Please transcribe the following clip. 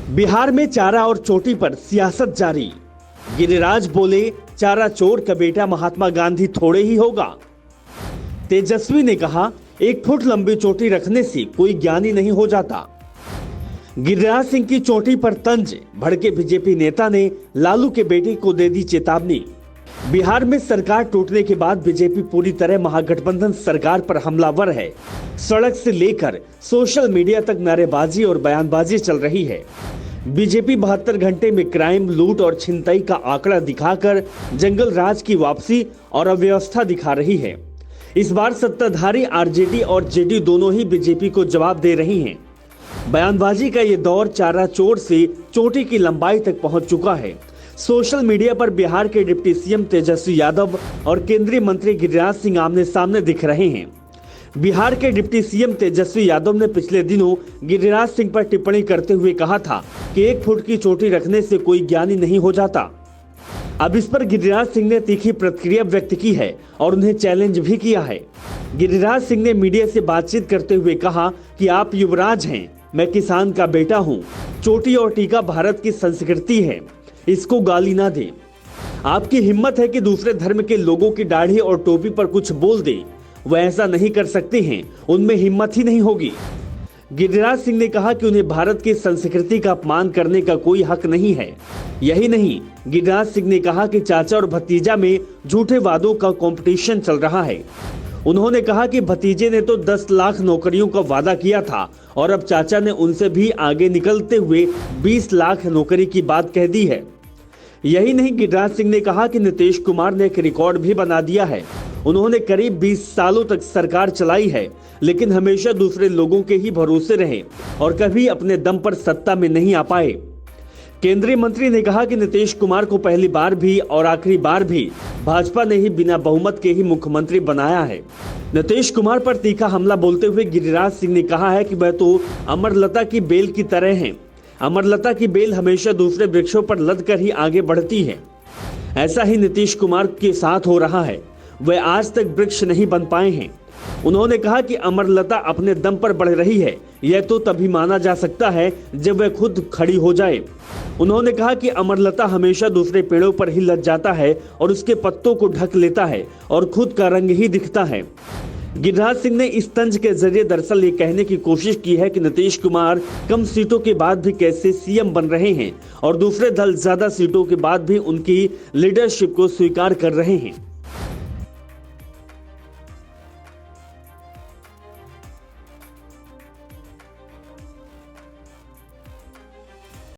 बिहार में चारा और चोटी पर सियासत जारी। गिरिराज बोले, चारा चोर का बेटा महात्मा गांधी थोड़े ही होगा। तेजस्वी ने कहा, 1 फुट लंबी चोटी रखने से कोई ज्ञानी नहीं हो जाता। गिरिराज सिंह की चोटी पर तंज, भड़के बीजेपी नेता ने लालू के बेटे को दे दी चेतावनी। बिहार में सरकार टूटने के बाद बीजेपी पूरी तरह महागठबंधन सरकार पर हमलावर है। सड़क से लेकर सोशल मीडिया तक नारेबाजी और बयानबाजी चल रही है। बीजेपी 72 घंटे में क्राइम, लूट और छिनतई का आंकड़ा दिखाकर जंगल राज की वापसी और अव्यवस्था दिखा रही है। इस बार सत्ताधारी आरजेडी और जेडी दोनों ही बीजेपी को जवाब दे रही हैं। बयानबाजी का ये दौर चारा चोर से चोटी की लंबाई तक पहुंच चुका है। सोशल मीडिया पर बिहार के डिप्टी सीएम तेजस्वी यादव और केंद्रीय मंत्री गिरिराज सिंह आमने सामने दिख रहे हैं। बिहार के डिप्टी सीएम तेजस्वी यादव ने पिछले दिनों गिरिराज सिंह पर टिप्पणी करते हुए कहा था कि 1 फुट की चोटी रखने से कोई ज्ञानी नहीं हो जाता। अब इस पर गिरिराज सिंह ने तीखी प्रतिक्रिया व्यक्त की है और उन्हें चैलेंज भी किया है। गिरिराज सिंह ने मीडिया से बातचीत करते हुए कहा कि आप युवराज हैं, मैं किसान का बेटा हूं। चोटी और टीका भारत की संस्कृति है, इसको गाली ना दें। आपकी हिम्मत है कि दूसरे धर्म के लोगों की दाढ़ी और टोपी पर कुछ बोल दें, वह ऐसा नहीं कर सकते हैं, उनमें हिम्मत ही नहीं होगी। गिरिराज सिंह ने कहा कि उन्हें भारत की संस्कृति का अपमान करने का कोई हक नहीं है। यही नहीं, गिरिराज सिंह ने कहा कि चाचा और भतीजा में झूठे वादों का कंपटीशन चल रहा है। उन्होंने कहा कि भतीजे ने तो 10 लाख नौकरियों का वादा किया था और अब चाचा ने उनसे भी आगे निकलते हुए 20 लाख नौकरी की बात कह दी है। यही नहीं, गिरिराज सिंह ने कहा कि नीतीश कुमार ने एक रिकॉर्ड भी बना दिया है। उन्होंने करीब 20 सालों तक सरकार चलाई है, लेकिन हमेशा दूसरे लोगों के ही भरोसे रहे और कभी अपने दम पर सत्ता में नहीं आ पाए। केंद्रीय मंत्री ने कहा कि नीतीश कुमार को पहली बार भी और आखिरी बार भी भाजपा ने ही बिना बहुमत के ही मुख्यमंत्री बनाया है। नीतीश कुमार पर तीखा हमला बोलते हुए गिरिराज सिंह ने कहा है कि वह तो अमरलता की बेल की तरह हैं। अमरलता की बेल हमेशा दूसरे वृक्षों पर लद कर ही आगे बढ़ती है। ऐसा ही नीतीश कुमार के साथ हो रहा है, वह आज तक वृक्ष नहीं बन पाए हैं। उन्होंने कहा कि अमरलता अपने दम पर बढ़ रही है, यह तो तभी माना जा सकता है जब वह खुद खड़ी हो जाए। उन्होंने कहा कि अमरलता हमेशा दूसरे पेड़ों पर ही लद जाता है और उसके पत्तों को ढक लेता है और खुद का रंग ही दिखता है। गिरिराज सिंह ने इस तंज के जरिए दरअसल ये कहने की कोशिश की है कि नीतीश कुमार कम सीटों के बाद भी कैसे सीएम बन रहे हैं और दूसरे दल ज्यादा सीटों के बाद भी उनकी लीडरशिप को स्वीकार कर रहे हैं।